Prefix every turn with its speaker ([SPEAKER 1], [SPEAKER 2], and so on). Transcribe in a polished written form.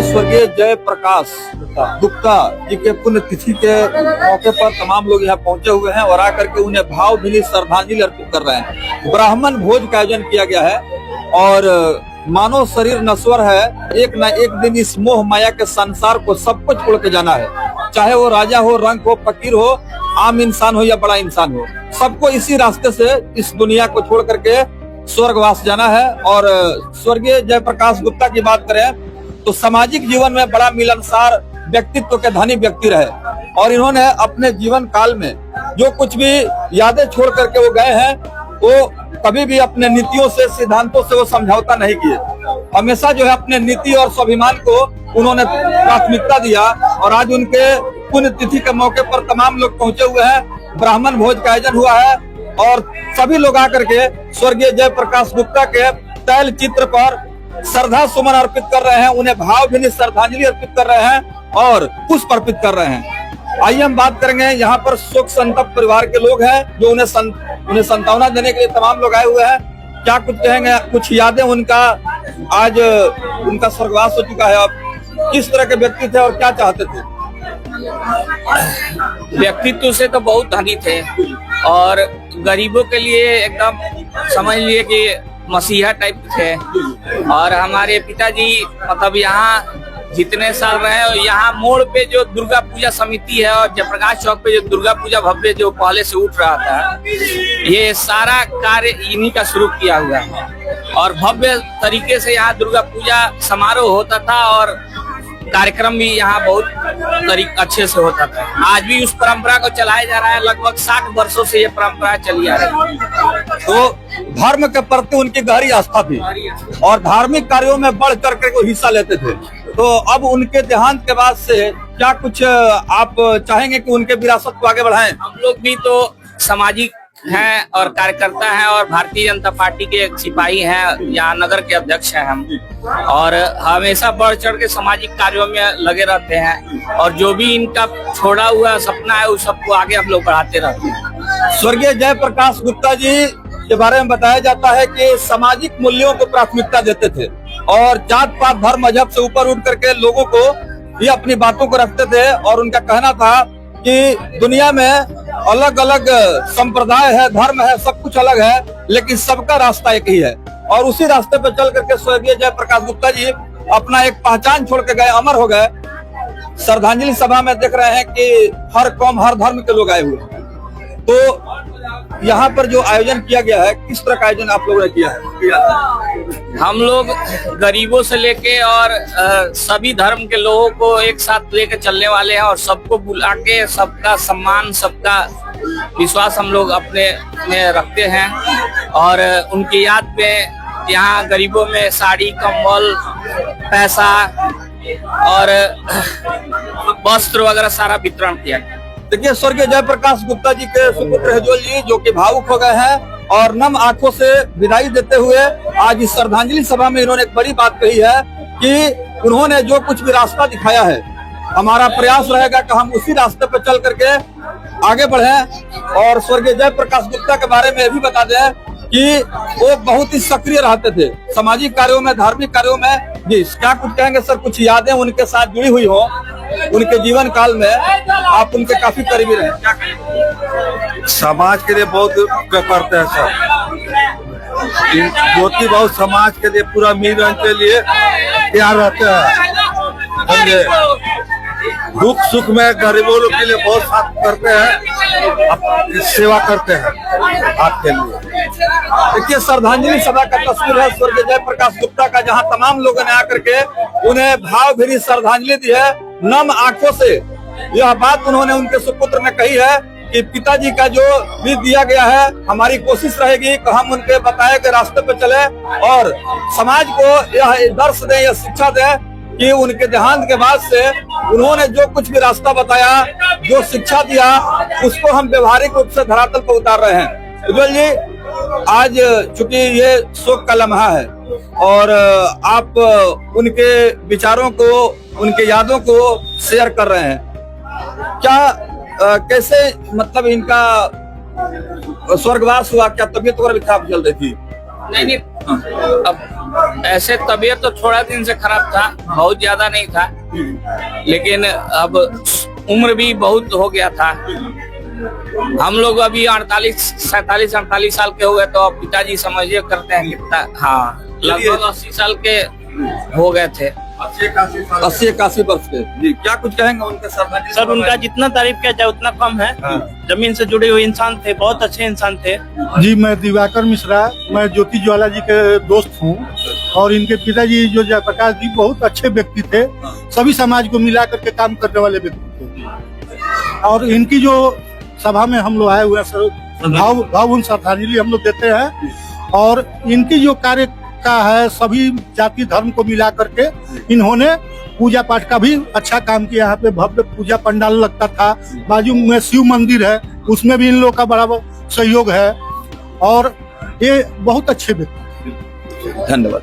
[SPEAKER 1] स्वर्गीय जयप्रकाश गुप्ता जी के पुण्यतिथि के मौके पर तमाम लोग यहाँ पहुंचे हुए हैं और आकर के उन्हें भावभीनी श्रद्धांजलि अर्पित कर रहे हैं। ब्राह्मण भोज का आयोजन किया गया है और मानव शरीर नश्वर है, एक न एक दिन इस मोह माया के संसार को सब कुछ छोड़ के जाना है। चाहे वो राजा हो, रंग हो, फकीर हो, आम इंसान हो या बड़ा इंसान हो, सबको इसी रास्ते से इस दुनिया को छोड़ करके स्वर्गवास जाना है। और स्वर्गीय जयप्रकाश गुप्ता की बात करें तो सामाजिक जीवन में बड़ा मिलनसार व्यक्तित्व के धनी व्यक्ति रहे और इन्होंने अपने जीवन काल में जो कुछ भी यादें छोड़ करके वो गए हैं, वो कभी भी अपने नीतियों से, सिद्धांतों से वो समझौता नहीं किए। हमेशा जो है अपने नीति और स्वाभिमान को उन्होंने प्राथमिकता दिया और आज उनके पुण्यतिथि के मौके पर तमाम लोग पहुंचे हुए हैं। ब्राह्मण भोज का आयोजन हुआ है और सभी लोग आकर के स्वर्गीय जयप्रकाश गुप्ता के तैल चित्र पर श्रद्धा सुमन अर्पित कर रहे हैं, उन्हें भावभीनी श्रद्धांजलि अर्पित कर रहे हैं और पुष्प अर्पित कर रहे हैं। आइए हम बात करेंगे, यहाँ पर शोक संतप्त परिवार के लोग हैं जो उन्हें सांत्वना देने के लिए तमाम लोग आए हुए हैं। क्या कुछ कहेंगे, कुछ यादें उनका, आज उनका स्वर्गवास हो चुका है, अब किस तरह के व्यक्ति थे और क्या चाहते थे?
[SPEAKER 2] व्यक्तित्व से तो बहुत धनी थे और गरीबों के लिए एकदम समझ लिए कि मसीहा टाइप थे। और हमारे पिताजी मतलब यहाँ जितने साल रहे और यहाँ मोड़ पे जो दुर्गा पूजा समिति है और जयप्रकाश चौक पे जो दुर्गा पूजा भव्य जो पहले से उठ रहा था, ये सारा कार्य इन्हीं का शुरू किया हुआ है और भव्य तरीके से यहाँ दुर्गा पूजा समारोह होता था और कार्यक्रम भी यहाँ बहुत अच्छे से होता था। आज भी उस परंपरा को चलाया जा रहा है, लगभग 60 वर्षों से ये परंपरा चली आ रही है।
[SPEAKER 1] तो धर्म के प्रति उनकी गहरी आस्था थी और धार्मिक कार्यों में बढ़ चढ़ कर वो हिस्सा लेते थे। तो अब उनके देहांत के बाद से क्या कुछ आप चाहेंगे कि उनके विरासत को आगे बढ़ाएं?
[SPEAKER 2] हम लोग भी तो सामाजिक हैं और कार्यकर्ता हैं और भारतीय जनता पार्टी के सिपाही हैं, यहाँ नगर के अध्यक्ष हैं हम, और हमेशा बढ़ चढ़ के सामाजिक कार्यों में लगे रहते हैं और जो भी इनका छोड़ा हुआ सपना है उस सबको आगे हम लोग बढ़ाते रहते हैं।
[SPEAKER 1] स्वर्गीय जयप्रकाश गुप्ता जी के बारे में बताया जाता है कि सामाजिक मूल्यों को प्राथमिकता देते थे और जात पात धर्म मजहब से ऊपर उठ करके लोगों को ये अपनी बातों को रखते थे। और उनका कहना था कि दुनिया में अलग अलग संप्रदाय है, धर्म है, सब कुछ अलग है, लेकिन सबका रास्ता एक ही है। और उसी रास्ते पर चल करके स्वर्गीय जयप्रकाश गुप्ता जी अपना एक पहचान छोड़ के गए, अमर हो गए। श्रद्धांजलि सभा में देख रहे हैं कि हर कौम, हर धर्म के लोग आए हुए। तो यहाँ पर जो आयोजन किया गया है, किस तरह का आयोजन आप लोगों ने किया है?
[SPEAKER 2] हम लोग गरीबों से लेके और सभी धर्म के लोगों को एक साथ लेके चलने वाले हैं और सबको बुला के सबका सम्मान, सबका विश्वास हम लोग अपने में रखते हैं। और उनकी याद में यहाँ गरीबों में साड़ी, कंबल, पैसा और वस्त्र वगैरह सारा वितरण किया गया।
[SPEAKER 1] देखिए, स्वर्गीय जयप्रकाश गुप्ता जी के सुपुत्र हेजोल जी जो कि भावुक हो गए हैं और नम आंखों से विदाई देते हुए आज इस श्रद्धांजलि सभा में इन्होंने एक बड़ी बात कही है कि उन्होंने जो कुछ भी रास्ता दिखाया है, हमारा प्रयास रहेगा कि हम उसी रास्ते पर चल करके आगे बढ़ें। और स्वर्गीय जयप्रकाश गुप्ता के बारे में भी बता दें कि वो बहुत ही सक्रिय रहते थे सामाजिक कार्यों में, धार्मिक कार्यों में भी। क्या कुछ कहेंगे सर, कुछ यादें उनके साथ जुड़ी हुई हो उनके जीवन काल में, आप उनके काफी करीबी रहे? क्या कहेंगे?
[SPEAKER 3] समाज के लिए बहुत करते हैं सर, ज्योति बहुत समाज के लिए, पूरा मिलन के लिए तैयार रहते हैं। दुख सुख में गरीबों लोग के लिए बहुत साथ करते हैं, सेवा करते हैं आपके लिए।
[SPEAKER 1] देखिए, श्रद्धांजलि सभा का तस्वीर है स्वर्गीय जयप्रकाश गुप्ता का, जहां तमाम लोगों ने आकर के उन्हें भावभीनी श्रद्धांजलि दी है। नम आंखों से यह बात उन्होंने उनके सुपुत्र ने कही है कि पिताजी का जो भी दिया गया है, हमारी कोशिश रहेगी कि हम उनके बताए गए रास्ते पे चले और समाज को यह दर्श दें, यह शिक्षा दें कि उनके देहांत के बाद से उन्होंने जो कुछ भी रास्ता बताया, जो शिक्षा दिया, उसको हम व्यवहारिक रूप से धरातल पर उतार रहे हैं। हेजोल जी, आज चूंकि ये शोक का लम्हा है और आप उनके विचारों को, उनके यादों को शेयर कर रहे हैं, क्या कैसे मतलब इनका स्वर्गवास हुआ? क्या तबीयत वगैरह भी खराब चल रही थी?
[SPEAKER 2] नहीं, अब ऐसे तबीयत तो थोड़ा दिन से खराब था, बहुत ज्यादा नहीं था, लेकिन अब उम्र भी बहुत हो गया था। हम लोग अभी 48 साल के हो गए, तो अब पिताजी समझिए करते हैं कितना, हाँ लगभग 80 साल के हो गए थे।
[SPEAKER 1] 80-81 वर्ष के। जी, क्या कुछ कहेंगे उनके श्रद्धांजलि?
[SPEAKER 4] सर उनका जितना तारीफ किया जाए उतना कम है। जमीन से जुड़े हुए इंसान थे, बहुत अच्छे इंसान थे।
[SPEAKER 5] जी, मैं दिवाकर मिश्रा, मैं ज्योति ज्वाला जी के दोस्त हूँ और इनके पिताजी जो जयप्रकाश जी बहुत अच्छे व्यक्ति थे, सभी समाज को मिला करके काम करने वाले व्यक्ति थे। और इनकी जो सभा में हम लोग आए हुए हैं, भावपूर्ण श्रद्धांजलि हम लोग देते हैं। और इनकी जो कार्य का है, सभी जाति धर्म को मिला करके इन्होंने पूजा पाठ का भी अच्छा काम किया। यहाँ पे भव्य पूजा पंडाल लगता था, बाजू में शिव मंदिर है, उसमें भी इन लोग का बड़ा सहयोग है और ये बहुत अच्छे व्यक्ति।
[SPEAKER 1] धन्यवाद।